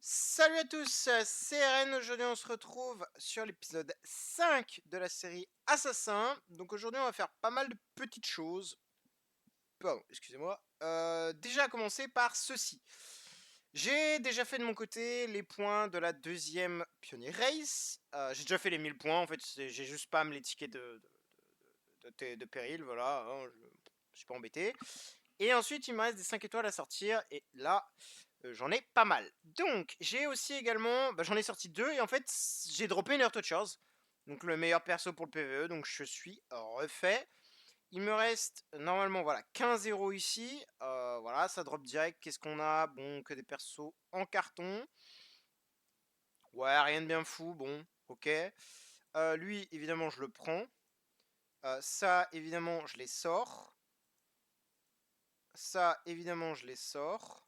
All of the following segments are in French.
Salut à tous, c'est RN. Aujourd'hui, on se retrouve sur l'épisode 5 de la série Assassin. Donc aujourd'hui, on va faire pas mal de petites choses. Pardon, excusez-moi. Déjà à commencer par ceci. J'ai déjà fait de mon côté les points de la deuxième Pionnier Race. J'ai déjà fait les 1000 points, en fait, j'ai juste pas les tickets de péril, voilà. Hein, je suis pas embêté. Et ensuite, il me reste des 5 étoiles à sortir. Et là, j'en ai pas mal. Donc, j'ai aussi également... j'en ai sorti 2. Et en fait, j'ai droppé une Earth Touchers. Donc, le meilleur perso pour le PvE. Donc, je suis refait. Il me reste, normalement, voilà, 15 euros ici. Voilà, ça drop direct. Qu'est-ce qu'on a? Bon, que des persos en carton. Ouais, rien de bien fou. Bon, ok. Lui, évidemment, je le prends. Ça, évidemment, je les sors. Ça, évidemment, je les sors.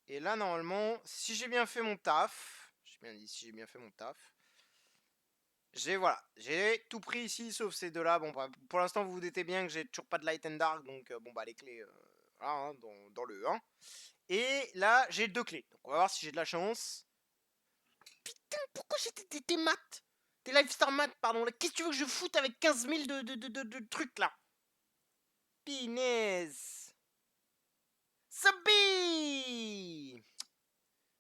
Et là, normalement, si j'ai bien fait mon taf, j'ai bien dit si j'ai bien fait mon taf, j'ai tout pris ici sauf ces deux-là. Bon, bah, pour l'instant, vous vous doutez bien que j'ai toujours pas de Light and Dark, donc bon, bah les clés, voilà, hein, dans le 1. Et là, j'ai deux clés. Donc, on va voir si j'ai de la chance. Putain, pourquoi j'ai des maths? Des Lifestar maths, pardon. Qu'est-ce que tu veux que je foute avec 15 000 de trucs là? Pinaise. Sabi.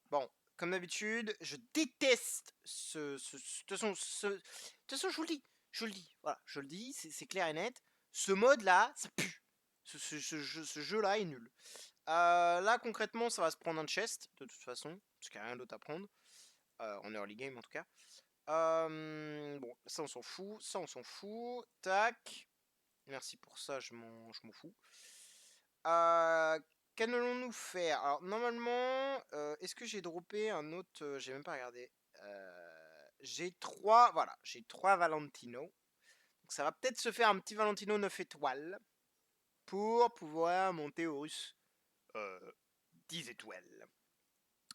Bon, comme d'habitude, je déteste de toute façon, je vous le dis. Je le dis. Voilà, je le dis, c'est clair et net. Ce mode-là, ça pue. Ce jeu-là est nul. Là, concrètement, ça va se prendre un chest, de toute façon. Parce qu'il n'y a rien d'autre à prendre. En early game, en tout cas. Bon, ça, on s'en fout. Ça, on s'en fout. Tac. Merci pour ça, je m'en fous. Qu'allons-nous faire? Alors, normalement, est-ce que j'ai droppé un autre? J'ai même pas regardé. J'ai trois, voilà, j'ai trois Valentino. Donc, ça va peut-être se faire un petit Valentino 9 étoiles pour pouvoir monter au russe 10 étoiles.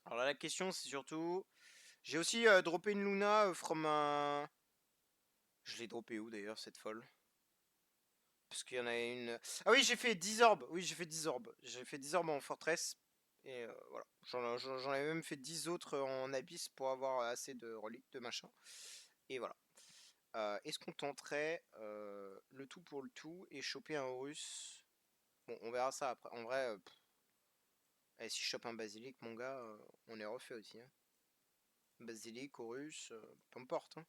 Alors là, la question, c'est surtout. J'ai aussi droppé une Luna from un. Je l'ai droppé où d'ailleurs, cette folle? Parce qu'il y en a une. Ah oui, j'ai fait 10 orbes. Oui, j'ai fait 10 orbes. J'ai fait 10 orbes en fortress. Et voilà. J'en ai même fait 10 autres en abyss pour avoir assez de reliques, de machin. Et voilà. Est-ce qu'on tenterait le tout pour le tout et choper un Horus? Bon, on verra ça après. En vrai, allez, si je chope un basilic, mon gars, on est refait aussi. Hein. Basilic, Horus, peu importe. Hein.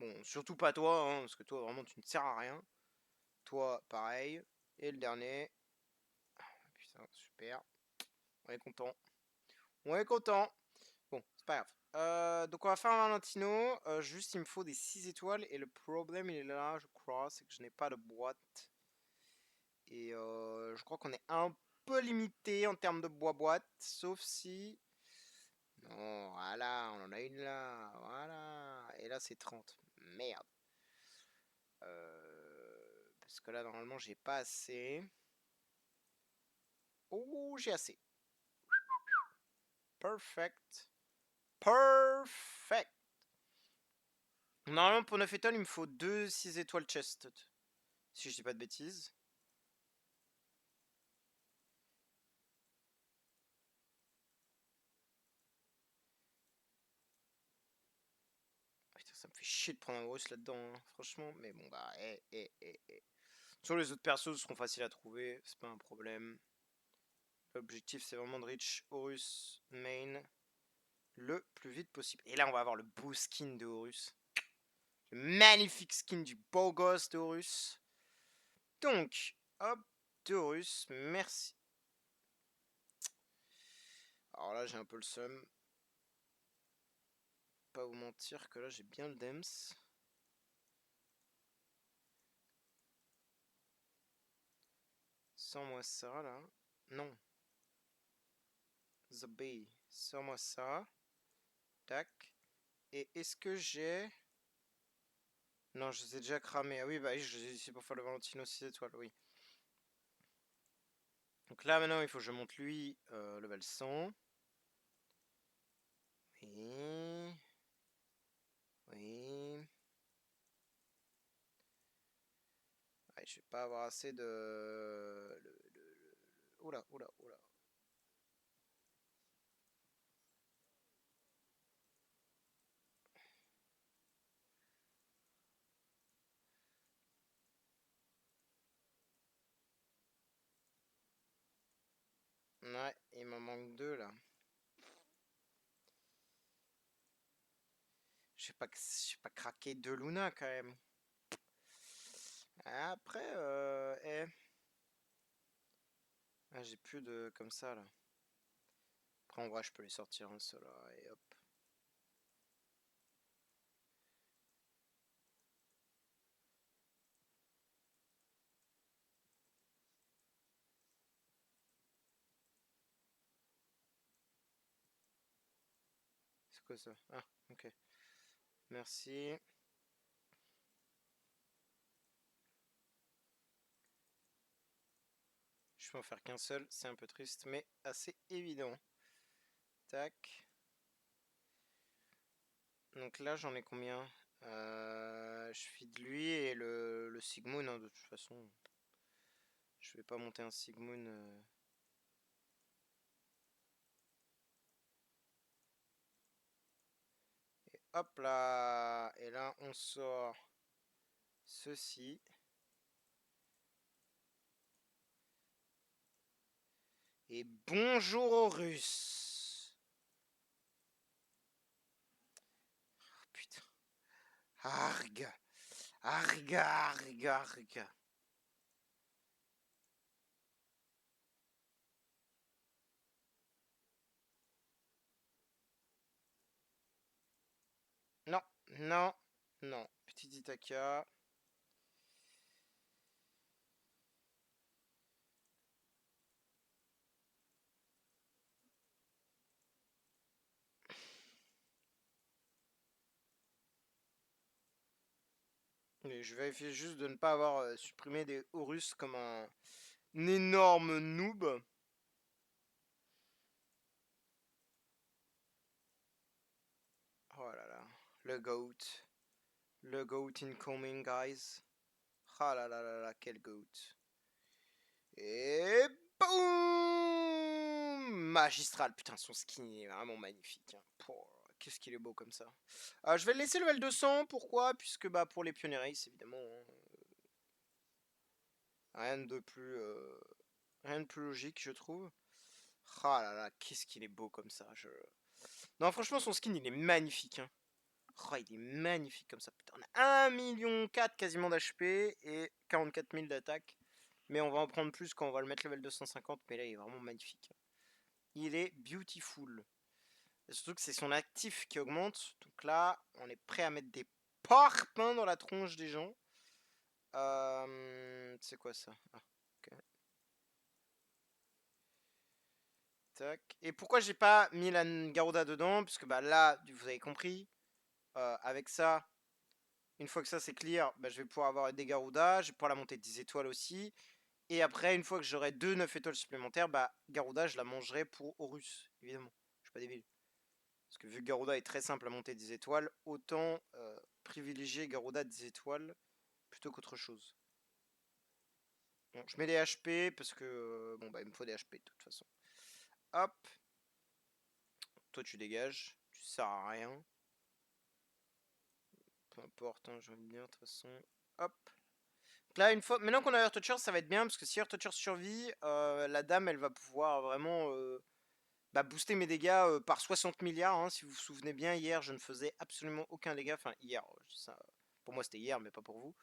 Bon, surtout pas toi, hein, parce que toi, vraiment, tu ne sers à rien. Toi, pareil. Et le dernier, putain, super. On est content. On est content. Bon, c'est pas grave. Donc on va faire un Valentino. Juste, il me faut des 6 étoiles. Et le problème, il est là, je crois. C'est que je n'ai pas de boîte. Et je crois qu'on est un peu limité en termes de boîte. Sauf si... Non, voilà, on en a une là. Voilà. Et là, c'est 30. Merde. Parce que là, normalement, j'ai pas assez. Oh, j'ai assez. Perfect. Perfect. Normalement, pour 9 étoiles, il me faut 2 6 étoiles chest. Si je dis pas de bêtises. Putain, ça me fait chier de prendre un Horus là-dedans, hein, franchement. Mais bon, bah, Sur les autres persos seront faciles à trouver, c'est pas un problème. L'objectif, c'est vraiment de reach Horus main le plus vite possible. Et là, on va avoir le beau skin de Horus. Le magnifique skin du beau gosse de Horus. Donc, hop, de Horus, merci. Alors là, j'ai un peu le seum. Pas vous mentir que là, j'ai bien le Dems. Sors-moi ça, là. Non. The Bay. Sors-moi ça. Tac. Et est-ce que j'ai... Non, je les ai déjà cramés. Ah oui, bah oui, c'est pour faire le Valentino 6 étoiles, oui. Donc là, maintenant, il faut que je monte lui, level 100. Oui. Oui. Ouais, je vais pas avoir assez de... Oula, oula, oula. Ouais, il m'en manque 2 là. Je vais pas craquer 2 Luna quand même. Après, j'ai plus de comme ça là. Après, en vrai, je peux les sortir un seul là, et hop. C'est quoi ça? Ah, ok. Merci. Je peux en faire qu'un seul, c'est un peu triste, mais assez évident. Tac. Donc là, j'en ai combien? Je feed lui et le Sigmoon, hein, de toute façon. Je vais pas monter un Sigmoon. Et hop là! Et là, on sort ceci. Et bonjour aux Russes! Oh, putain. Arg! Arg, arg, arg. Non, non, non. Petit Itaka. Mais je vérifie juste de ne pas avoir supprimé des Horus comme un énorme noob. Oh là là, le GOAT. Le GOAT incoming, guys. Ah là là là là, quel GOAT. Et boum! Magistral. Putain, son skin est vraiment magnifique, hein. Qu'est-ce qu'il est beau comme ça. Je vais le laisser level 200. Pourquoi? Puisque bah, pour les pionniers race, évidemment, hein, rien de plus, rien de plus logique, je trouve. Ah là là, qu'est-ce qu'il est beau comme ça. Non, franchement, son skin, il est magnifique, hein. Oh, il est magnifique comme ça. Putain, on a 1,4 million quasiment d'HP et 44 000 d'attaque. Mais on va en prendre plus quand on va le mettre level 250. Mais là, il est vraiment magnifique. Il est beautiful. Et surtout que c'est son actif qui augmente. Donc là, on est prêt à mettre des parpaings dans la tronche des gens. C'est quoi ça? Ah, ok. Tac. Et pourquoi j'ai pas mis la Garuda dedans? Parce que bah là, vous avez compris. Avec ça, une fois que ça c'est clear, bah, je vais pouvoir avoir des Garuda. Je vais pouvoir la monter 10 étoiles aussi. Et après, une fois que j'aurai 2 9 étoiles supplémentaires, bah Garuda, je la mangerai pour Horus, évidemment. Je suis pas débile. Parce que vu que Garuda est très simple à monter 10 étoiles, autant privilégier Garuda 10 étoiles plutôt qu'autre chose. Bon, je mets des HP parce que bon bah il me faut des HP de toute façon. Hop, toi tu dégages, tu sers à rien. Peu importe, hein, j'ai envie de dire de toute façon. Hop. Donc là, une fois, maintenant qu'on a Earth Toucher, ça va être bien parce que si Earth Toucher survit, la dame elle va pouvoir vraiment bah, booster mes dégâts par 60 milliards. Hein. Si vous vous souvenez bien, hier je ne faisais absolument aucun dégât. Enfin, hier, ça, pour moi c'était hier, mais pas pour vous.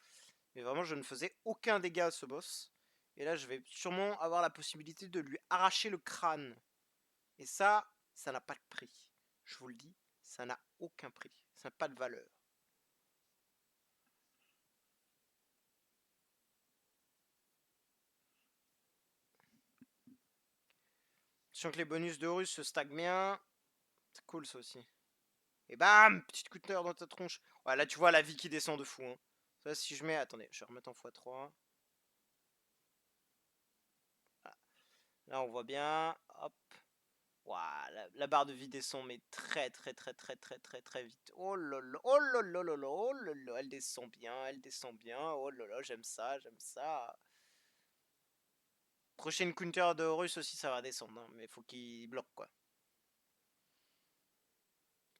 Mais vraiment, je ne faisais aucun dégât à ce boss. Et là, je vais sûrement avoir la possibilité de lui arracher le crâne. Et ça n'a pas de prix. Je vous le dis, ça n'a aucun prix. Ça n'a pas de valeur. Sachant que les bonus de Horus se stackent bien. C'est cool ça aussi. Et bam! Petite counter dans ta tronche. Ouais, là, tu vois la vie qui descend de fou. Hein. Ça, si je mets. Attendez, je vais remettre en x3. Voilà. Là, on voit bien. Hop. Ouah, la barre de vie descend, mais très très très très très très très vite. Oh lolo, oh lolo, lolo, oh lolo, elle descend bien, elle descend bien. Oh lolo, j'aime ça, j'aime ça. Prochaine counter de Horus aussi, ça va descendre, hein, mais faut qu'il bloque quoi.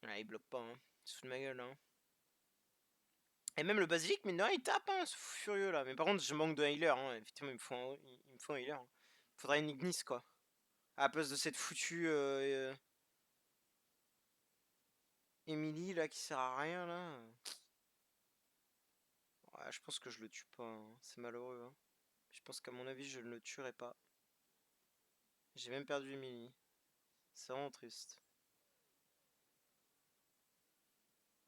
Ah, il bloque pas, hein. Il se fout de ma gueule, hein. Et même le basilic, mais non, il tape, hein, ce fou furieux là. Mais par contre, je manque de healer, hein. Effectivement, il me faut un healer. Hein. Faudrait une Ignis quoi. À la place de cette foutue Emily là qui sert à rien là. Ouais, je pense que je le tue pas, hein. C'est malheureux, hein. Je pense qu'à mon avis je ne le tuerai pas. J'ai même perdu Emily. C'est vraiment triste.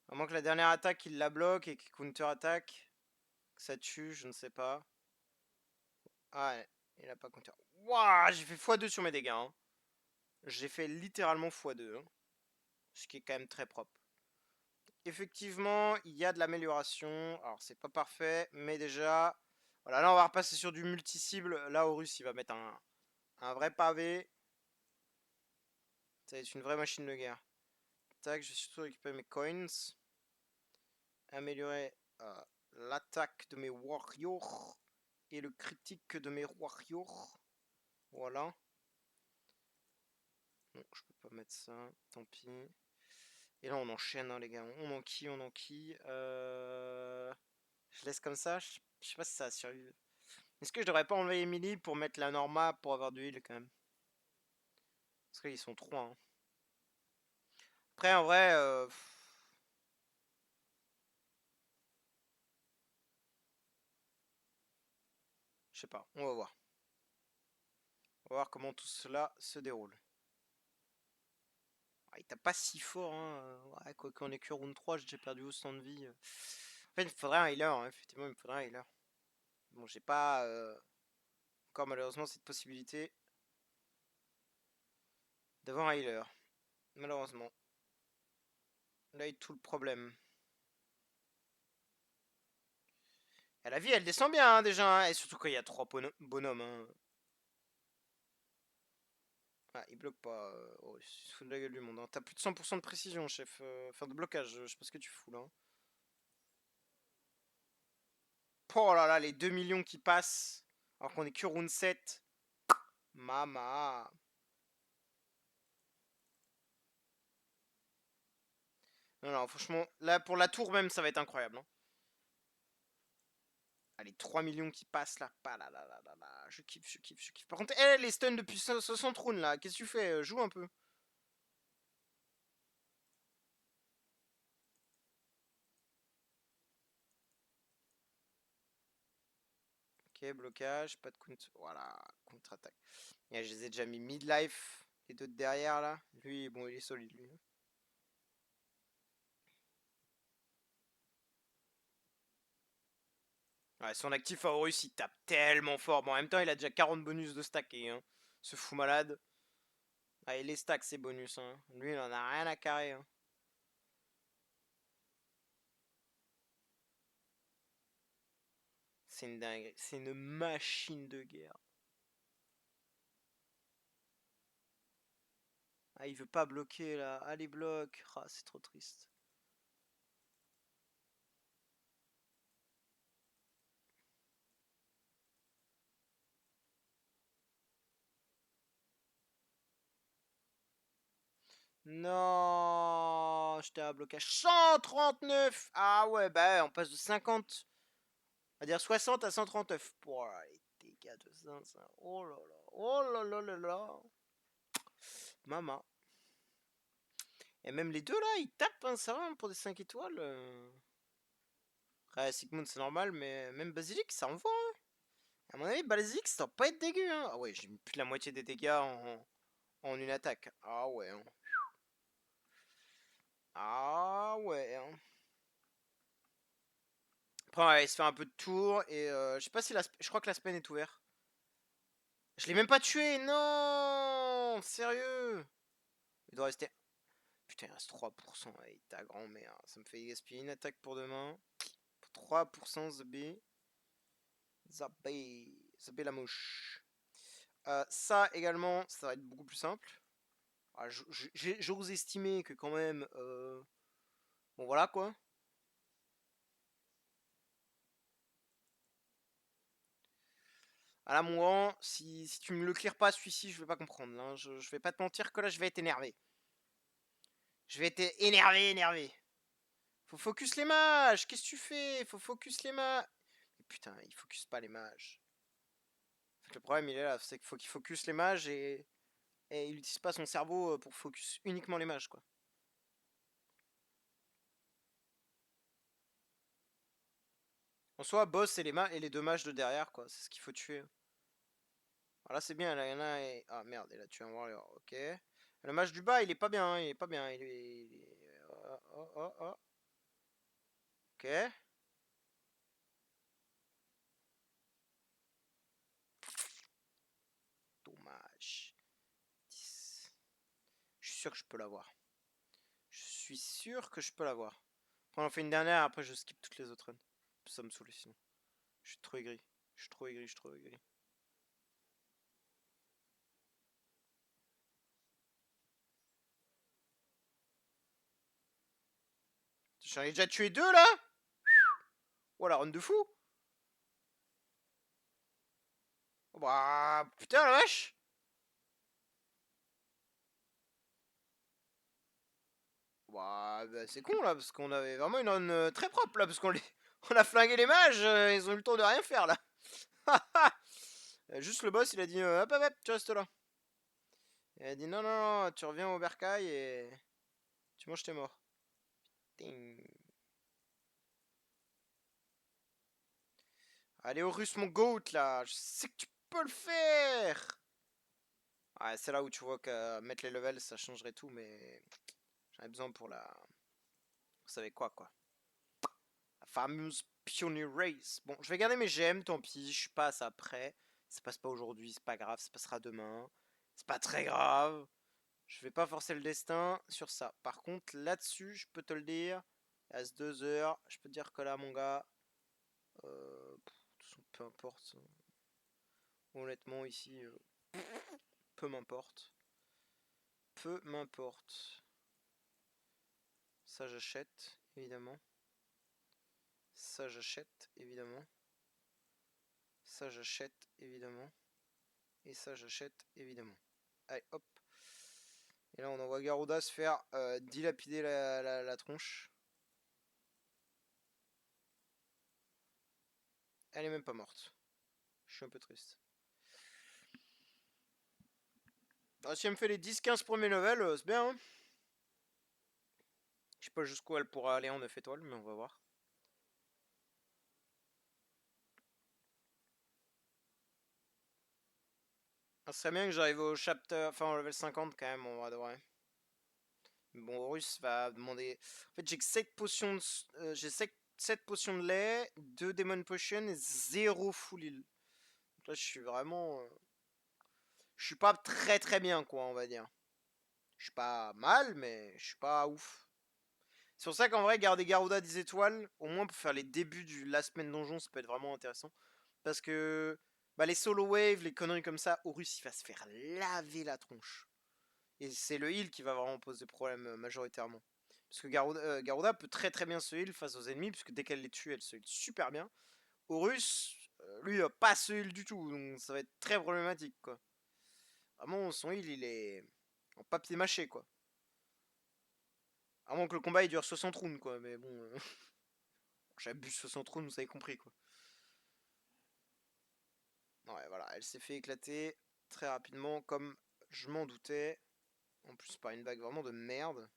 À moins que la dernière attaque il la bloque et qu'il counter-attaque. Que ça tue, je ne sais pas. Ah ouais, il a pas counter. Waouh, j'ai fait x2 sur mes dégâts, hein. J'ai fait littéralement x2, hein. Ce qui est quand même très propre. Effectivement, il y a de l'amélioration. Alors, c'est pas parfait, mais déjà... Voilà, là, on va repasser sur du multi-cible. Là, Horus, il va mettre un vrai pavé. Ça va être une vraie machine de guerre. Tac, je vais surtout récupérer mes coins. Améliorer l'attaque de mes warriors. Et le critique de mes warriors. Voilà. Non, je peux pas mettre ça. Tant pis. Et là, on enchaîne, hein, les gars. On enquille, on enquille. Je laisse comme ça. Je sais pas si ça a survécu. Est-ce que je devrais pas enlever Emily pour mettre la Norma pour avoir du heal quand même? Parce qu'ils sont trois, hein. Après, en vrai, je sais pas. On va voir. On va voir comment tout cela se déroule. Ah, il tape pas si fort, hein. Ouais, quoi qu'on ait que round 3, j'ai déjà perdu autant de vie. En fait, il me faudrait un healer, hein. Effectivement, il me faudrait un healer. Bon, j'ai pas encore malheureusement cette possibilité d'avoir un healer. Malheureusement. Là est tout le problème. Et la vie, elle descend bien, hein, déjà, hein. Et surtout quand il y a trois bonhommes, hein. Ah, il bloque pas. Oh, il se fout de la gueule du monde, hein. T'as plus de 100% de précision, chef. Enfin, de blocage, je sais pas ce que tu fous là, hein. Oh là là, les 2 millions qui passent. Alors qu'on est que round 7. Mama. Non, non, franchement, là, pour la tour même, ça va être incroyable, hein. Allez, 3 millions qui passent là. Pas là, là, là, là, là. Je kiffe, je kiffe, je kiffe. Par contre, les stuns depuis 60 rounds là. Qu'est-ce que tu fais? Joue un peu. Ok, blocage, pas de counter. Voilà, contre-attaque. Et je les ai déjà mis mid-life. Les deux de derrière là. Lui, bon, il est solide lui. Ouais, son actif Aorus il tape tellement fort. Bon, en même temps, il a déjà 40 bonus de stacker, hein. Ce fou malade. Ah, il les stack ses bonus, hein. Lui, il en a rien à carrer, hein. C'est une dingue. C'est une machine de guerre. Ah, il veut pas bloquer là. Allez, bloque. Ah, c'est trop triste. Non, j'étais à blocage 139. Ah ouais, bah on passe de 50, on va dire 60 à 139. Oh, les dégâts de ça. Oh là là, oh là là là là. Maman. Et même les deux là, ils tapent, hein, ça va, hein, pour des 5 étoiles. Ouais, Sigmund c'est normal, mais même Basilic ça envoie, hein. À mon avis, Basilic ça doit pas être dégueu, hein. Ah ouais, j'ai mis plus de la moitié des dégâts en une attaque. Ah ouais, hein. Ah ouais, hein. Après, ouais, il se fait un peu de tour et je sais pas si je crois que la semaine est ouverte. Je l'ai même pas tué, non! Sérieux? Il doit rester. Putain, il reste 3%. Ouais, ta grand-mère. Ça me fait gaspiller une attaque pour demain. 3% Zabé. Zabé. Zabé la mouche. Ça également, ça va être beaucoup plus simple. Ah, j'ose estimer que quand même. Bon, voilà quoi. À la mon grand, si tu me le clears pas celui-ci, je vais pas comprendre, hein. Je vais pas te mentir que là, je vais être énervé. Je vais être énervé, énervé. Faut focus les mages. Qu'est-ce que tu fais? Faut focus les mages. Mais putain, il focus pas les mages. En fait, le problème, il est là. C'est qu'il faut qu'il focus les mages et Et il utilise pas son cerveau pour focus uniquement les mages, quoi. En soi, boss et les deux mages de derrière, quoi. C'est ce qu'il faut tuer. Alors là, c'est bien. Là, il y en a. Ah merde, il a tué un warrior. Ok. Le mage du bas, il est pas bien. Il est pas bien. Oh, oh, oh, oh. Ok. Dommage. 10. Je suis sûr que je peux l'avoir. Je suis sûr que je peux l'avoir. Après, on en fait une dernière. Après, je skip toutes les autres runs. Ça me saoule sinon. Je suis trop aigri. Je suis trop aigri. Je suis trop aigri. J'en ai déjà tué deux là. Oh la run de fou. Oh, bah putain la vache. Bah, c'est con là parce qu'on avait vraiment une run très propre là parce qu'on on a flingué les mages. Ils ont eu le temps de rien faire là. Juste le boss il a dit hop hop hop tu restes là. Il a dit non non non tu reviens au bercail et tu manges tes morts. Ding. Allez Horus mon goat là. Je sais que tu peux le faire. Ouais c'est là où tu vois que mettre les levels ça changerait tout mais j'en ai besoin pour la... Vous savez quoi. La fameuse Pioneer Race. Bon, je vais garder mes gemmes, tant pis, je suis pas à ça près. Ça passe pas aujourd'hui, c'est pas grave, ça passera demain. C'est pas très grave. Je vais pas forcer le destin sur ça. Par contre, là-dessus, je peux te le dire. Il reste 2 heures. Je peux te dire que là, mon gars. Peu importe. Honnêtement, ici, peu m'importe. Peu m'importe. Ça, j'achète, évidemment. Ça, j'achète, évidemment. Ça, j'achète, évidemment. Et ça, j'achète, évidemment. Allez, hop. Et là, on envoie Garuda se faire dilapider la tronche. Elle est même pas morte. Je suis un peu triste. Ah, si elle me fait les 10-15 premiers levels, c'est bien. Hein, je sais pas jusqu'où elle pourra aller en 9 étoiles, mais on va voir. Ah, ce serait bien que j'arrive au chapter, enfin au level 50 quand même, on va devoir. Bon, Horus va demander. En fait, j'ai que 7 potions j'ai 7 potions de lait, 2 Demon Potions et 0 full heal. Donc là, je suis vraiment. Je suis pas très très bien, quoi, on va dire. Je suis pas mal, mais je suis pas ouf. C'est pour ça qu'en vrai, garder Garuda 10 étoiles, au moins pour faire les débuts du last semaine donjon, ça peut être vraiment intéressant. Parce que bah, les solo waves, les conneries comme ça, Horus il va se faire laver la tronche. Et c'est le heal qui va vraiment poser problème majoritairement. Parce que Garuda peut très très bien se heal face aux ennemis, puisque dès qu'elle les tue, elle se heal super bien. Horus, lui, il va pas se heal du tout, donc ça va être très problématique quoi. Vraiment, son heal il est en papier mâché quoi. À moins que le combat il dure 60 rounds quoi, mais bon. J'abuse 60 rounds, vous avez compris quoi. Ouais, voilà, elle s'est fait éclater très rapidement, comme je m'en doutais. En plus, par une vague vraiment de merde.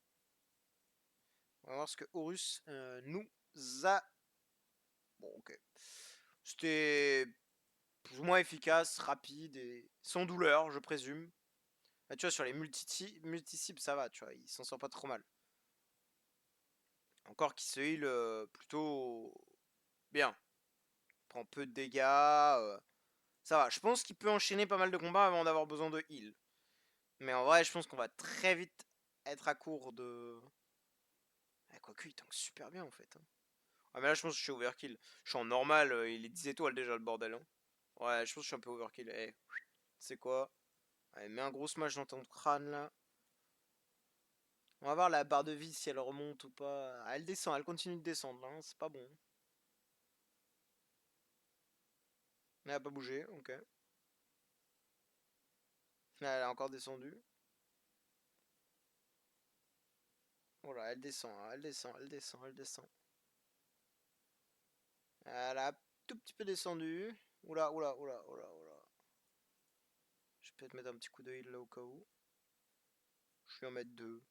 On va voir ce que Horus nous a. Bon, ok. C'était plus ou moins efficace, rapide et sans douleur, je présume. Là, tu vois, sur les multi-cibles, ça va, tu vois, il s'en sort pas trop mal. Encore qu'il se heal plutôt bien. Il prend peu de dégâts. Ça va, je pense qu'il peut enchaîner pas mal de combats avant d'avoir besoin de heal. Mais en vrai, je pense qu'on va très vite être à court de. Ah, quoique, il tank super bien en fait. Hein. Ah, mais là, je pense que je suis overkill. Je suis en normal, il est 10 étoiles déjà le bordel. Hein. Ouais, je pense que je suis un peu overkill. Eh, c'est quoi? Allez, mets un gros smash dans ton crâne là. On va voir la barre de vie si elle remonte ou pas. Ah, elle descend, elle continue de descendre là, hein, c'est pas bon. Elle a pas bougé, ok. Là, elle a encore descendu. Voilà, elle descend, hein, elle descend, elle descend, elle descend. Elle a un tout petit peu descendu. Oula, oula, oula, oula, oula. Je vais peut-être mettre un petit coup de heal là au cas où. Je vais en mettre 2.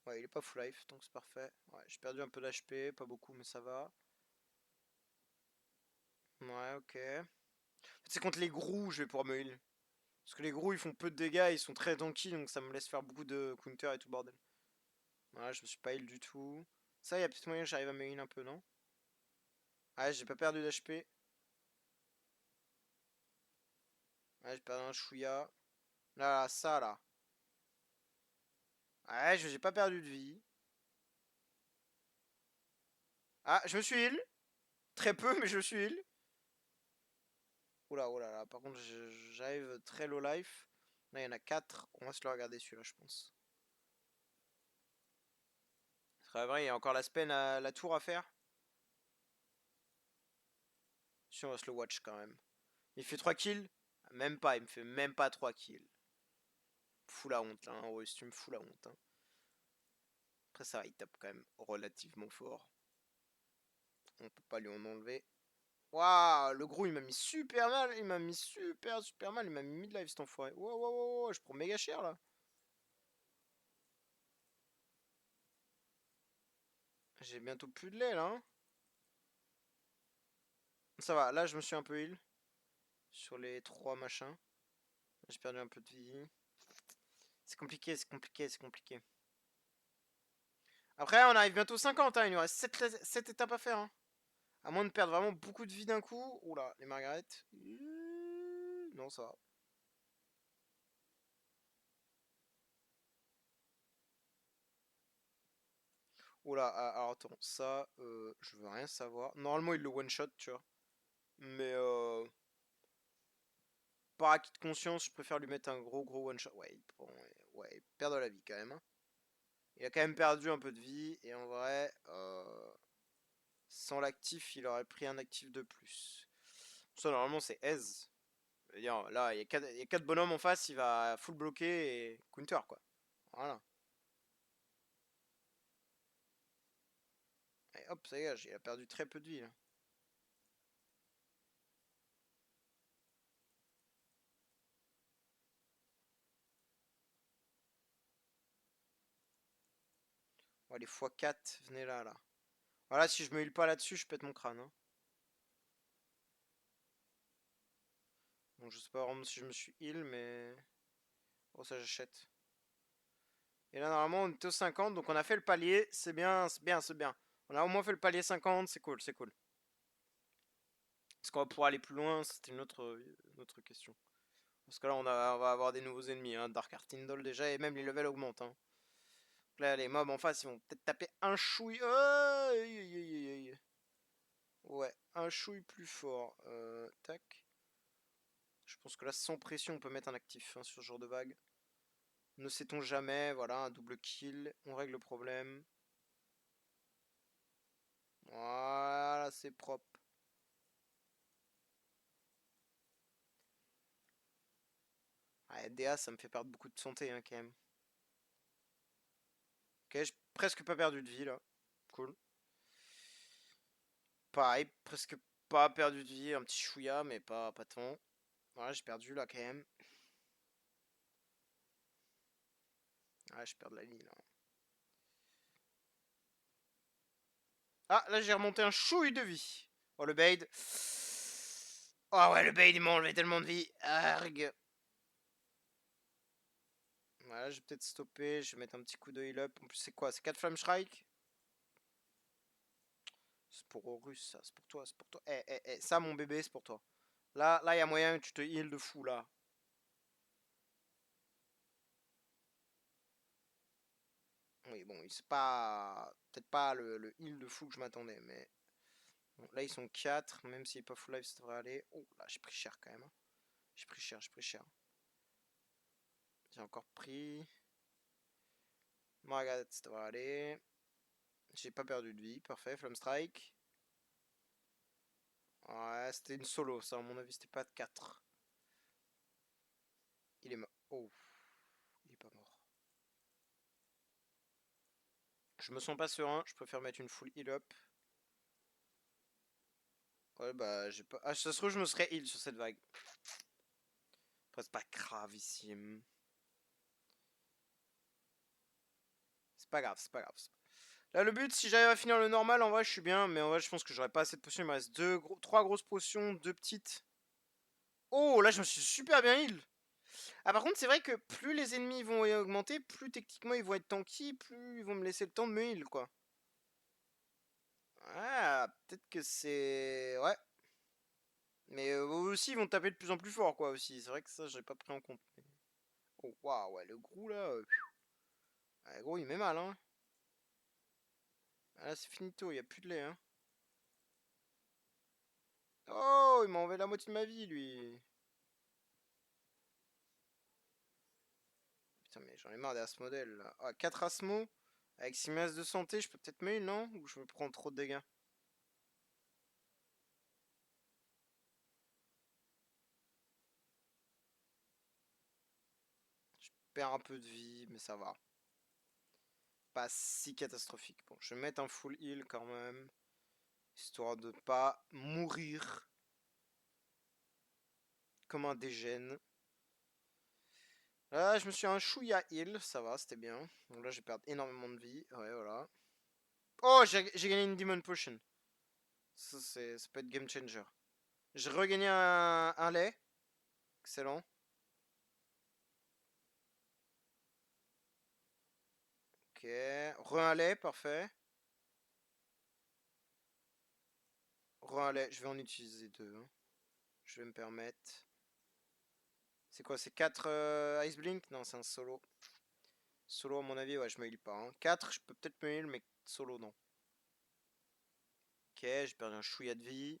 Ouais, il est pas full life, donc c'est parfait. Ouais, j'ai perdu un peu d'HP, pas beaucoup, mais ça va. Ouais, ok. C'est contre les grous, je vais pouvoir me heal. Parce que les grous, ils font peu de dégâts, ils sont très tanky, donc ça me laisse faire beaucoup de counter et tout bordel. Voilà, je me suis pas heal du tout. Ça, il y a peut-être moyen que j'arrive à me heal un peu, non? Ouais, j'ai pas perdu d'HP. Ouais, j'ai perdu un chouïa. Là, ça, là. Ouais, j'ai pas perdu de vie. Ah, je me suis heal. Très peu, mais je me suis heal. Oula, oula, là. Par contre, j'arrive très low life. Là, il y en a 4. On va se le regarder celui-là, je pense. C'est vrai, il y a encore l'aspect, la tour à faire. Si, on va se le watch quand même. Il fait 3 kills. Même pas, il me fait même pas 3 kills. Fou la honte, là, hein. Ouais, si tu me fous la honte. Hein. Après, ça va, il tape quand même relativement fort. On peut pas lui en enlever. Waouh, le gros, il m'a mis super mal. Il m'a mis super mal. Il m'a mis mid-life, cet enfoiré. Wow, wow, wow, wow, je prends méga cher, là. J'ai bientôt plus de lait, là. Hein. Ça va, là, je me suis un peu heal. Sur les 3 machins. J'ai perdu un peu de vie. C'est compliqué, c'est compliqué, c'est compliqué. Après, on arrive bientôt 50, hein. Il nous reste 7 étapes à faire, hein. À moins de perdre vraiment beaucoup de vie d'un coup. Oula, les margarettes. Non, ça va. Oula, alors attends, ça, je veux rien savoir. Normalement, il le one-shot, tu vois. Mais par acquis de conscience, je préfère lui mettre un gros one-shot. Ouais, ouais, il perd de la vie quand même. Hein. Il a quand même perdu un peu de vie. Et en vrai, sans l'actif, il aurait pris un actif de plus. Ça, normalement, c'est aise. Je veux dire, là, il y a 4 bonhommes en face, il va full bloquer et counter, quoi. Voilà. Et hop, ça y est, il a perdu très peu de vie, là. Ouais, les x4, venez là, là. Voilà, si je me heal pas là-dessus, je pète mon crâne. Hein. Bon, je sais pas vraiment si je me suis heal, mais... Oh, ça j'achète. Et là, normalement, on était au 50, donc on a fait le palier. C'est bien, c'est bien, c'est bien. On a au moins fait le palier 50, c'est cool, c'est cool. Est-ce qu'on va pouvoir aller plus loin? C'était une autre question. Parce que là, on va avoir des nouveaux ennemis. Hein. Dark Artindol déjà, et même les levels augmentent. Hein. Là, les mobs en face, ils vont peut-être taper un chouille. Aïe, aïe, aïe, aïe. Ouais, un chouille plus fort. Tac. Je pense que là, sans pression, on peut mettre un actif hein, sur ce genre de vague. Ne sait-on jamais, voilà, un double kill, on règle le problème. Voilà, c'est propre. Ouais, DA, ça me fait perdre beaucoup de santé, hein, quand même. Ok, j'ai presque pas perdu de vie, là. Cool. Pareil, presque pas perdu de vie, un petit chouïa, mais pas tant. Voilà, j'ai perdu, là, quand même. Ah, je perds de la vie, là. Ah, là, j'ai remonté un chouille de vie. Oh, le bait. Oh, ouais, le bait, il m'a enlevé tellement de vie. Arg. Voilà, je vais peut-être stopper. Je vais mettre un petit coup de heal up. En plus, c'est quoi? C'est 4 Flamme Strike? C'est pour Horus, ça. C'est pour toi, c'est pour toi. Ça, mon bébé, c'est pour toi. Là, il y a moyen que tu te heal de fou, là. Oui, bon, c'est pas... Peut-être pas le heal de fou que je m'attendais, mais... Bon, là, ils sont 4, même s'il n'est pas full life, ça devrait aller. Oh, là, j'ai pris cher, quand même. Hein. J'ai pris cher, j'ai pris cher. J'ai encore pris... Margaret, ça devrait aller. J'ai pas perdu de vie, parfait. Flamme Strike. Ouais, c'était une solo, ça, à mon avis, c'était pas de 4. Il est mort. Oh, il est pas mort. Je me sens pas serein, je préfère mettre une full heal up. Ouais, bah, j'ai pas. Ah, ça se trouve, je me serais heal sur cette vague. Après, c'est pas gravissime. C'est pas grave, c'est pas grave. Là, le but, si j'arrive à finir le normal, en vrai, je suis bien. Mais en vrai, je pense que j'aurais pas assez de potions. Il me reste 3 grosses potions, 2 petites. Oh, là, je me suis super bien heal. Ah, par contre, c'est vrai que plus les ennemis vont augmenter, plus techniquement ils vont être tanky, plus ils vont me laisser le temps de me heal, quoi. Ah, peut-être que c'est... Ouais. Mais eux aussi, ils vont taper de plus en plus fort, quoi, aussi. C'est vrai que ça, j'ai pas pris en compte. Oh, waouh, ouais, le gros, là... Ouais, gros, il met mal, hein. Ah, là, c'est finito, il y a plus de lait, hein. Oh, il m'a enlevé la moitié de ma vie, lui. Putain, mais j'en ai marre des modèle là. Ah, 4 Asmo. Avec 6 masses de santé, je peux peut-être me heal, non? Ou je me prends trop de dégâts? Je perds un peu de vie, mais ça va. Pas si catastrophique. Bon, je vais mettre un full heal quand même. Histoire de pas mourir comme un dégène. Là, je me suis un chouïa heal, ça va, c'était bien. Donc là, j'ai perdu énormément de vie. Ouais, voilà. Oh, j'ai gagné une Demon Potion. Ça peut être game changer. J'ai regagné un lait. Excellent. Ok. Un lait, parfait. Un lait, je vais en utiliser deux, hein. Je vais me permettre. C'est quoi, c'est 4 Ice Blink? Non, c'est un solo. Solo, à mon avis, ouais, je me heal pas, hein. 4, je peux peut-être me heal, mais solo, non. Ok, j'ai perdu un chouïa de vie.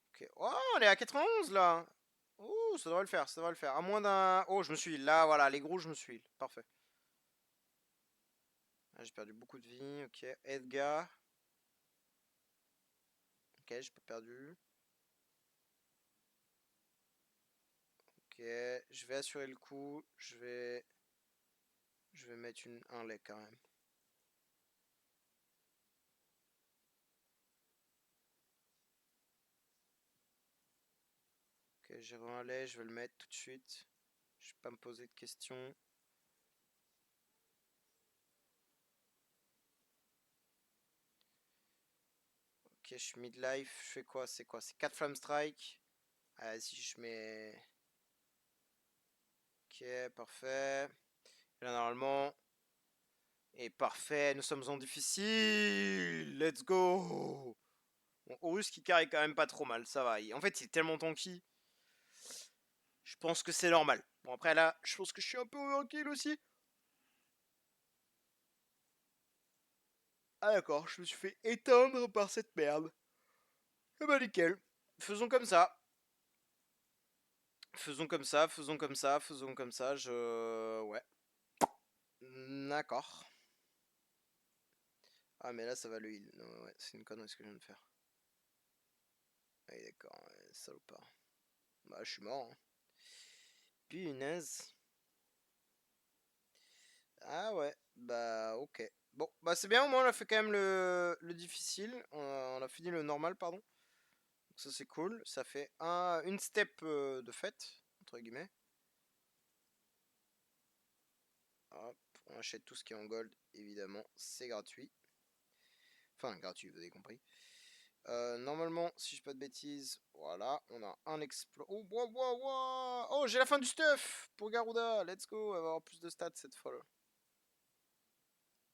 Ok. Oh, on est à 91 là. Oh, ça devrait le faire, ça devrait le faire. À moins d'un. Oh, je me suis heal. Là, voilà, les gros, je me suis heal. Parfait. Ah, j'ai perdu beaucoup de vie. Ok. Edgar. Ok, j'ai pas perdu. Ok, je vais assurer le coup. Je vais mettre un lait quand même. Ok, j'ai un lait, je vais le mettre tout de suite. Je vais pas me poser de questions. Ok, je suis midlife. Je fais quoi? C'est quoi? C'est 4 Flame Strike. Ah, si je mets. Ok, parfait. Et là, normalement. Et parfait, nous sommes en difficile. Let's go. Bon, Horus qui carry quand même pas trop mal, ça va. En fait, il est tellement tanky. Je pense que c'est normal. Bon, après là, je pense que je suis un peu overkill aussi. Ah d'accord, je me suis fait éteindre par cette merde. Eh bah nickel. Faisons comme ça. Faisons comme ça, faisons comme ça, faisons comme ça. Ouais. D'accord. Ah mais là ça va le heal. Non, ouais, c'est une connerie ce que je viens de faire. Ah oui, d'accord, ouais, salopard. Bah je suis mort, hein. Punaise. Ah ouais, bah ok. Bon, bah c'est bien, au moins on a fait quand même le difficile. On a fini le normal, pardon. Donc ça c'est cool. Ça fait une step de fête, entre guillemets. Hop, on achète tout ce qui est en gold, évidemment, c'est gratuit. Enfin, gratuit, vous avez compris. Normalement, si je dis pas de bêtises, voilà, on a un explo. Oh, wow, wow, wow. Oh, j'ai la fin du stuff pour Garuda. Let's go, on va avoir plus de stats cette fois-là.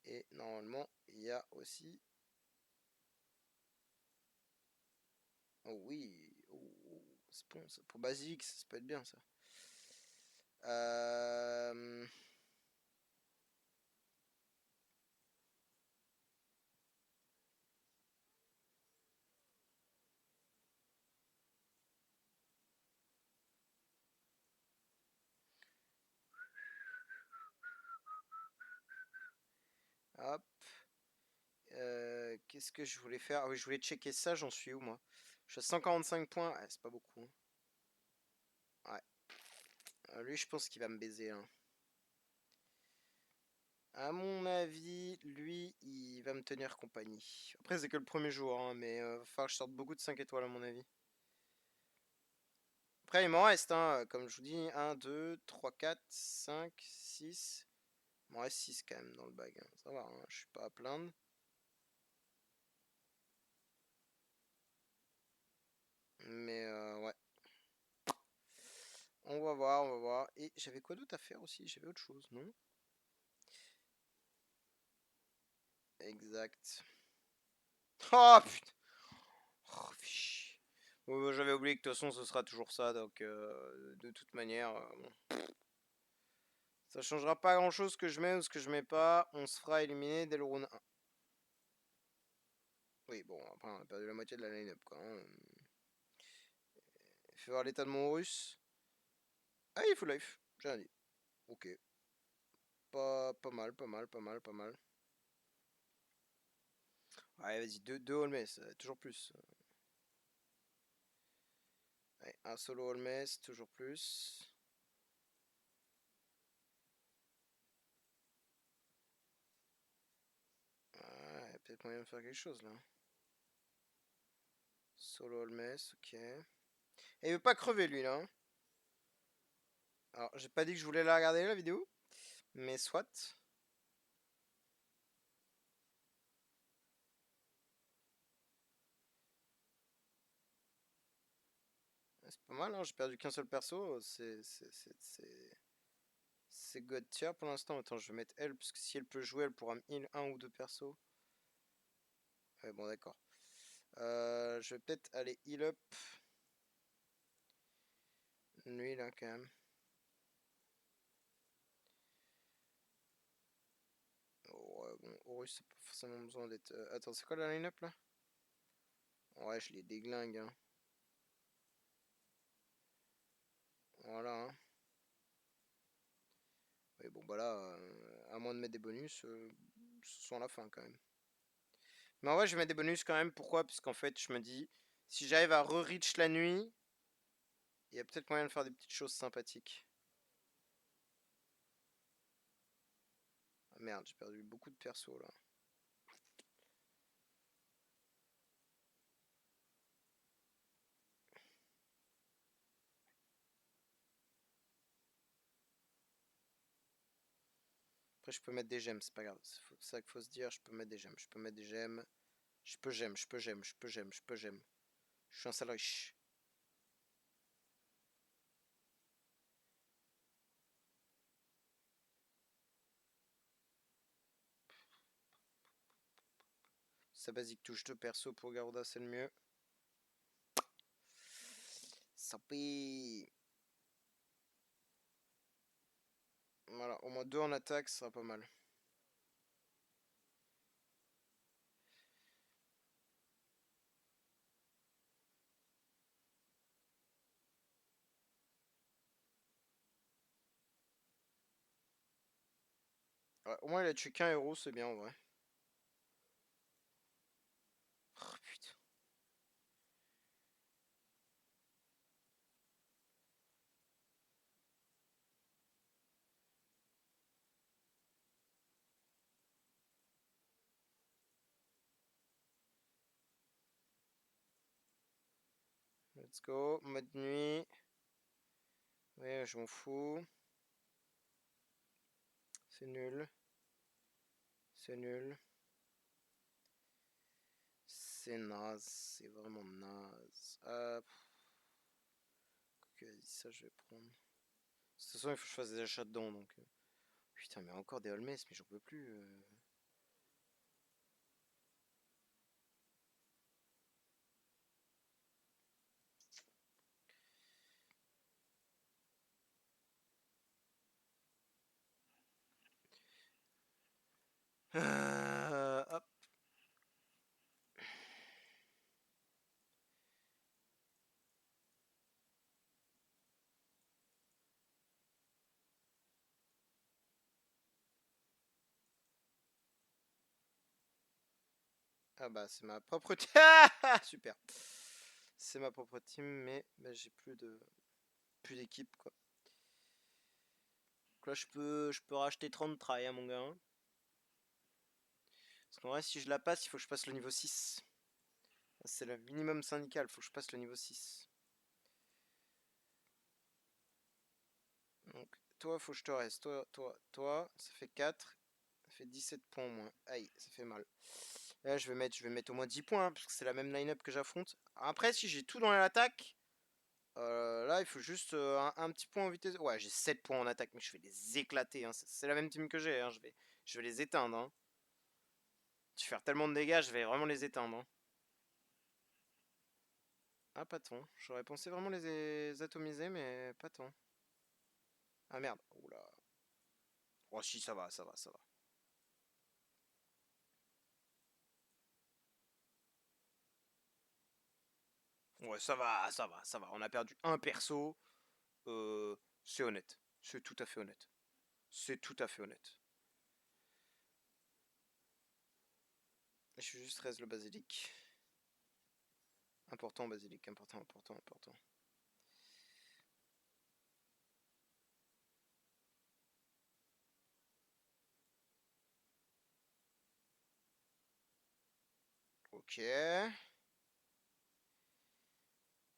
Et normalement, il y a aussi. Oh oui, oh, c'est bon ça. Pour Basique, ça peut être bien ça. Euh... Hop. Qu'est-ce que je voulais faire? Ah oui, je voulais checker ça, j'en suis où moi? Je suis à 145 points. Ah, c'est pas beaucoup, hein. Ouais. Lui, je pense qu'il va me baiser, hein. À mon avis, lui, il va me tenir compagnie. Après, c'est que le premier jour, hein, mais va falloir que je sorte beaucoup de 5 étoiles, à mon avis. Après, il m'en reste, hein, comme je vous dis, 1, 2, 3, 4, 5, 6. Il m'en reste 6 quand même dans le bag. Hein. Ça va, hein, je suis pas à plaindre. Mais ouais. On va voir, on va voir. Et j'avais quoi d'autre à faire aussi? J'avais autre chose, non? Exact. Oh putain! Oh, fiche. Bon, j'avais oublié que de toute façon ce sera toujours ça, donc de toute manière, bon. Ça changera pas grand chose ce que je mets ou ce que je mets pas. On se fera éliminer dès le round 1. Oui, bon, après on a perdu la moitié de la line-up quoi. Hein. Fais voir l'état de mon russe. Ah, il est full life, j'ai rien dit. Ok. Pas mal, pas mal, pas mal, pas mal. Ouais, vas-y, deux Holmes, toujours plus. Ouais, un solo Holmes, toujours plus. Ouais, peut-être moyen de faire quelque chose là. Solo Holmes, ok. Et il veut pas crever lui là. Hein. Alors, j'ai pas dit que je voulais la regarder la vidéo, mais soit. C'est pas mal, hein, j'ai perdu qu'un seul perso, c'est God tier pour l'instant. Attends, je vais mettre elle, parce que si elle peut jouer, elle pourra me heal un ou deux persos. Ouais, bon, d'accord. Je vais peut-être aller heal up. Lui, là, quand même. Oh, ouais, bon, Horus, c'est pas forcément besoin d'être... Attends, c'est quoi la line-up, là? Ouais, je les déglingue, hein. Voilà, hein. Ouais, bon, bah là, à moins de mettre des bonus, ce sont la fin, quand même. Mais en vrai, je vais mettre des bonus quand même. Pourquoi? Parce qu'en fait, je me dis, si j'arrive à re-reach la nuit, il y a peut-être moyen de faire des petites choses sympathiques. Ah merde, j'ai perdu beaucoup de persos là. Après, je peux mettre des gemmes, c'est pas grave. C'est ça qu'il faut se dire. Je peux mettre des gemmes. Je peux mettre des gemmes. Je peux gemme, je peux gemme, je peux gemme, je peux gemme. Je suis un sale riche. Sa basique touche de perso pour Garuda, c'est le mieux. Ça paye. Voilà, au moins 2 en attaque, ça sera pas mal. Ouais, au moins, il a tué qu'un héros, c'est bien en vrai. Oh putain. Let's go, mode nuit. Ouais, je m'en fous. C'est nul. C'est nul. C'est naze, c'est vraiment naze. Ok, ça je vais prendre. De toute façon, il faut que je fasse des achats dedans donc. Putain, mais encore des Holmes, mais j'en peux plus. Hop. Ah bah c'est ma propre team. Super. C'est ma propre team, mais bah, j'ai plus d'équipe quoi. Donc là je peux racheter 30 try hein, mon gars. Hein. Parce qu'en vrai si je la passe, il faut que je passe le niveau 6. C'est le minimum syndical, il faut que je passe le niveau 6. Donc toi, faut que je te reste. Toi, ça fait 4. Ça fait 17 points au moins. Aïe, ça fait mal. Là, je vais mettre au moins 10 points, hein, parce que c'est la même line-up que j'affronte. Après, si j'ai tout dans l'attaque, là, il faut juste un petit point en vitesse. Ouais, j'ai 7 points en attaque, mais je vais les éclater, hein. C'est la même team que j'ai, hein. Je vais les éteindre, hein. Je vais faire tellement de dégâts, je vais vraiment les éteindre, hein. Ah, pas tant. J'aurais pensé vraiment les atomiser, mais pas tant. Ah merde. Oula. Oh si, ça va, ça va, ça va. Ouais, ça va, ça va, ça va. On a perdu un perso. C'est honnête. C'est tout à fait honnête. C'est tout à fait honnête. Je suis juste reste le basilic. Important, basilic. Important, important, important. Ok.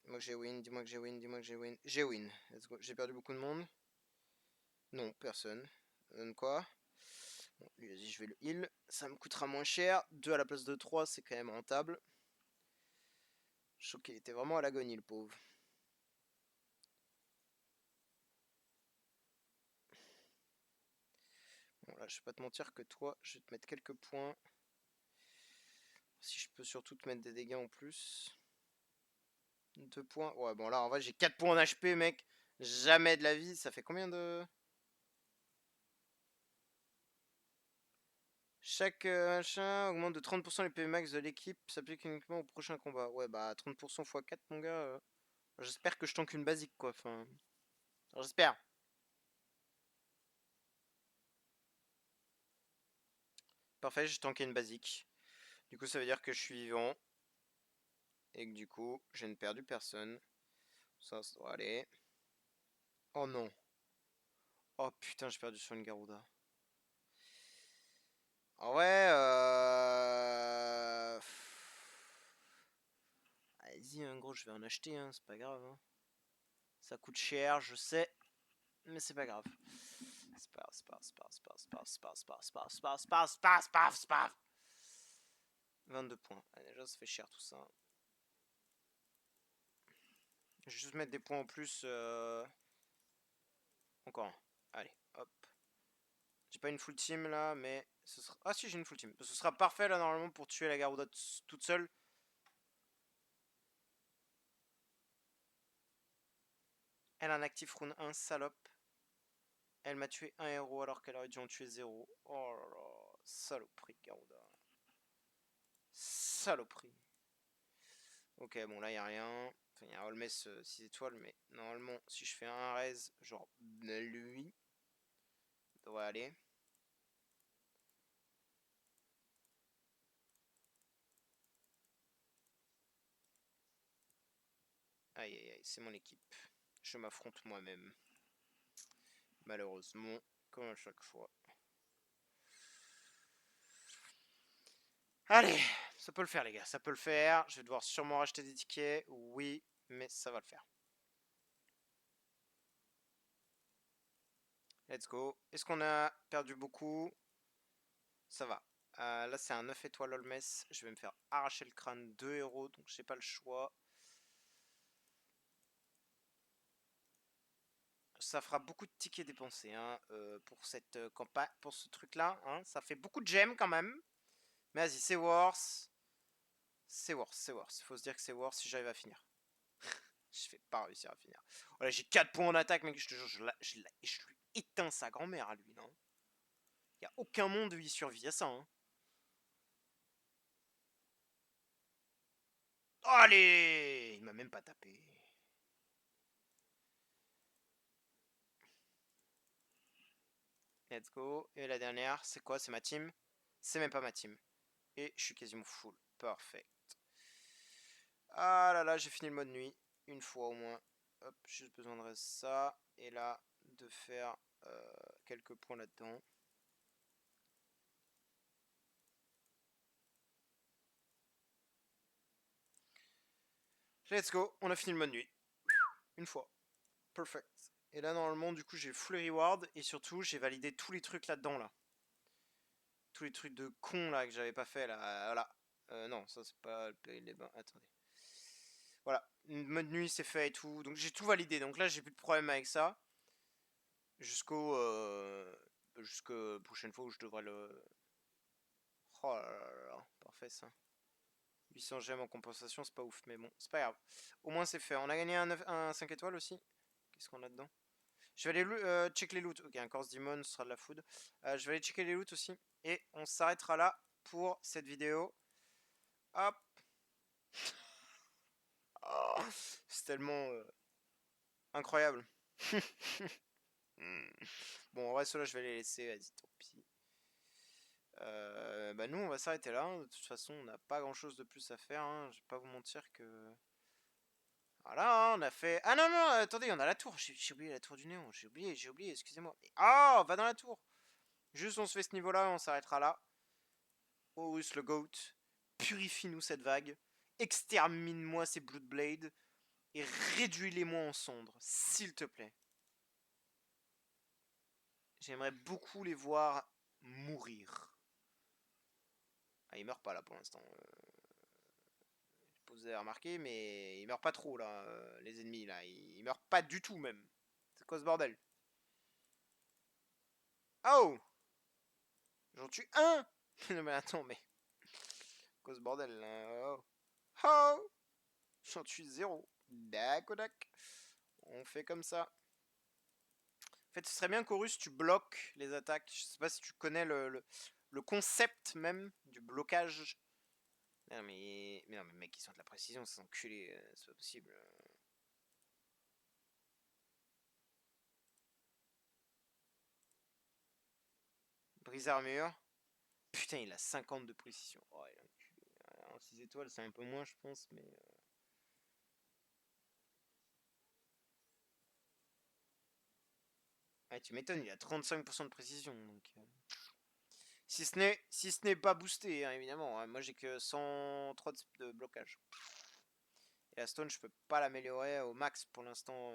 Dis-moi que j'ai win, dis-moi que j'ai win, dis-moi que j'ai win. J'ai win. Let's go. J'ai perdu beaucoup de monde. Non, personne. Donne quoi? Bon, lui, vas-y, je vais le heal. Ça me coûtera moins cher. 2 à la place de 3, c'est quand même rentable. Je trouve qu'il était vraiment à l'agonie, le pauvre. Bon, là, je vais pas te mentir que toi, je vais te mettre quelques points. Si je peux surtout te mettre des dégâts en plus. 2 points. Ouais, bon, là, en vrai, j'ai 4 points en HP, mec. Jamais de la vie. Ça fait combien de... Chaque machin augmente de 30% les PV max de l'équipe. S'applique uniquement au prochain combat. Ouais, bah, 30% x 4, mon gars. J'espère que je tank une basique, quoi. Enfin, j'espère. Parfait, j'ai tanké une basique. Du coup, ça veut dire que je suis vivant. Et que du coup, je n'ai perdu personne. Ça doit aller. Oh non. Oh putain, j'ai perdu sur une Garuda. En vrai, Vas-y, hein, gros, je vais en acheter, hein, c'est pas grave. Hein. Ça coûte cher, je sais, mais c'est pas grave. C'est pas grave, c'est pas grave, c'est pas grave, c'est pas grave, c'est pas grave, c'est pas grave, c'est pas grave, c'est pas grave, c'est pas grave, c'est pas grave, c'est pas grave, c'est pas grave. 22 points. Ah, déjà, ça fait cher tout ça. Je vais juste mettre des points en plus. Encore un. Allez, hop. J'ai pas une full team là, mais ce sera. Ah si, j'ai une full team. Ce sera parfait là normalement pour tuer la Garuda toute seule. Elle a un actif rune 1, salope. Elle m'a tué un héros alors qu'elle aurait dû en tuer 0. Oh là là, saloperie Garuda. Saloperie. Ok, bon là y a rien. Enfin, il y a un Holmes 6 étoiles, mais normalement, si je fais un raise, genre lui, devrait aller. Aïe aïe aïe, c'est mon équipe. Je m'affronte moi-même. Malheureusement, comme à chaque fois. Allez, ça peut le faire les gars, ça peut le faire. Je vais devoir sûrement racheter des tickets, oui, mais ça va le faire. Let's go. Est-ce qu'on a perdu beaucoup? Ça va. Là, c'est un 9 étoiles Olmes. Je vais me faire arracher le crâne 2 héros, donc j'ai pas le choix. Ça fera beaucoup de tickets dépensés hein, pour cette campagne, pour ce truc-là. Hein. Ça fait beaucoup de gemmes quand même. Mais vas-y, c'est worse. C'est worse, c'est worse. Il faut se dire que c'est worse si j'arrive à finir. Je vais pas réussir à finir. Voilà, j'ai 4 points en attaque, mec. Je te jure, je lui éteins sa grand-mère à lui, non? Il a aucun monde où il survit à ça, hein. Allez! Il m'a même pas tapé. Let's go. Et la dernière, c'est quoi? C'est ma team? C'est même pas ma team. Et je suis quasiment full. Parfait. Ah là là, j'ai fini le mode nuit. Une fois au moins. Hop, j'ai juste besoin de ça. Et là, de faire quelques points là-dedans. Let's go, on a fini le mode nuit. Une fois. Perfect. Et là, normalement, du coup, j'ai full reward. Et surtout, j'ai validé tous les trucs là-dedans, là. Tous les trucs de con, là, que j'avais pas fait, là. Voilà. Non, ça, c'est pas le péril des bains. Attendez. Voilà. Mode nuit, c'est fait et tout. Donc, j'ai tout validé. Donc là, j'ai plus de problème avec ça. Jusqu'à prochaine fois où je devrais le... Oh là là là. Parfait, ça. 800 gemmes en compensation, c'est pas ouf. Mais bon, c'est pas grave. Au moins, c'est fait. On a gagné un 5 étoiles aussi. Qu'est-ce qu'on a dedans? Je vais aller check les loots. Ok, un Corse Demon, ce sera de la food. Je vais aller checker les loots aussi. Et on s'arrêtera là pour cette vidéo. Hop. Oh, c'est tellement incroyable. Bon, en vrai, ceux-là, je vais les laisser. Vas-y, tant pis. Bah, nous, on va s'arrêter là. De toute façon, on n'a pas grand-chose de plus à faire. Hein. Je vais pas vous mentir que... Voilà, hein, on a fait... Ah non, non, attendez, on a la tour. J'ai oublié la tour du néon. J'ai oublié, excusez-moi. Oh, va dans la tour. Juste, on se fait ce niveau-là et on s'arrêtera là. Horus le Goat, purifie-nous cette vague, extermine-moi ces Bloodblade et réduis-les-moi en cendres, s'il te plaît. J'aimerais beaucoup les voir mourir. Ah, ils meurent pas là pour l'instant. Vous avez remarqué, mais ils meurent pas trop là, les ennemis là. Ils meurent pas du tout même. C'est quoi ce bordel? Oh! J'en tue un! Non mais attends, mais... Quoi ce bordel là? Oh! Oh! J'en tue zéro. D'accord. On fait comme ça. En fait, ce serait bien qu'Horus, tu bloques les attaques. Je sais pas si tu connais le concept même du blocage. Non, mais non, mais mec, ils sont de la précision, c'est enculé, c'est pas possible. Brise armure. Putain, il a 50 de précision. Oh, il est enculé. En 6 étoiles, c'est un peu moins, je pense, mais. Ah, tu m'étonnes, il a 35% de précision. Donc, si ce n'est pas boosté, hein, évidemment. Hein. Moi, j'ai que 103 de blocage. Et la stone, je peux pas l'améliorer au max pour l'instant.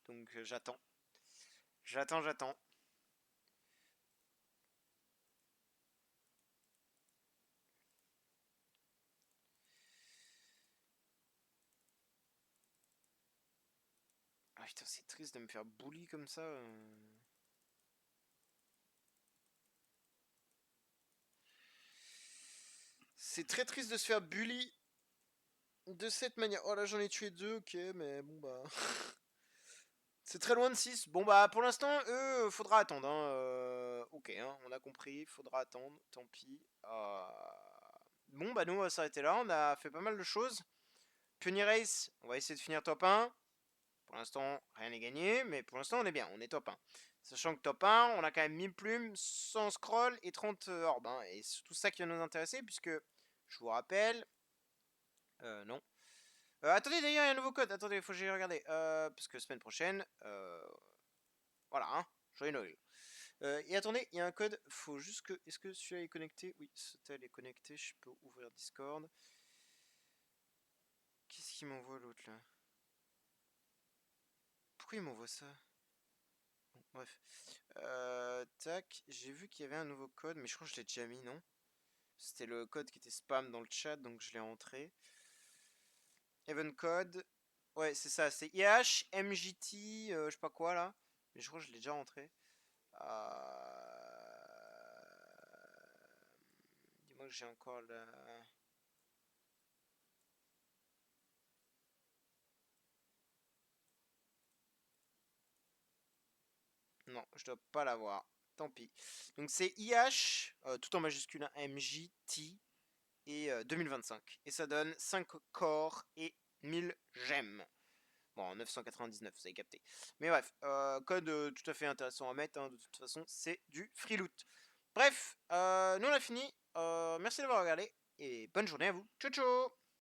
Donc, j'attends. J'attends. Ah putain, c'est triste de me faire bully comme ça. C'est très triste de se faire bully de cette manière. Oh là, j'en ai tué deux, ok, mais bon bah. C'est très loin de 6. Bon bah, pour l'instant, faudra attendre. Hein. Ok, hein, on a compris, faudra attendre, tant pis. Bon bah, nous, on va s'arrêter là. On a fait pas mal de choses. Pioneer Race, on va essayer de finir top 1. Pour l'instant, rien n'est gagné, mais pour l'instant, on est bien, on est top 1. Sachant que top 1, on a quand même 1000 plumes, 100 scrolls et 30 orbes. Hein, et c'est tout ça qui va nous intéresser, puisque, je vous rappelle... non. Attendez, d'ailleurs, il y a un nouveau code. Attendez, il faut que j'aille regarder. Parce que semaine prochaine... voilà, hein, joyeux Noël. Et attendez, il y a un code, faut juste que... Est-ce que celui-là est connecté? Oui, ce tel est connecté, je peux ouvrir Discord. Qu'est-ce qu'il m'envoie l'autre, là? Pourquoi il m'envoie ça? Bon, bref. Tac, j'ai vu qu'il y avait un nouveau code, mais je crois que je l'ai déjà mis, non? C'était le code qui était spam dans le chat, donc je l'ai entré. Event code. Ouais, c'est ça, c'est IH, MJT, je sais pas quoi là. Mais je crois que je l'ai déjà rentré. Dis-moi que j'ai encore la... Non, je dois pas l'avoir. Tant pis. Donc c'est IH, tout en majuscule, MJT et 2025. Et ça donne 5 corps et 1000 gemmes. Bon, 999, vous avez capté. Mais bref, code tout à fait intéressant à mettre. Hein, de toute façon, c'est du free loot. Bref, nous on a fini. Merci d'avoir regardé et bonne journée à vous. Ciao ciao.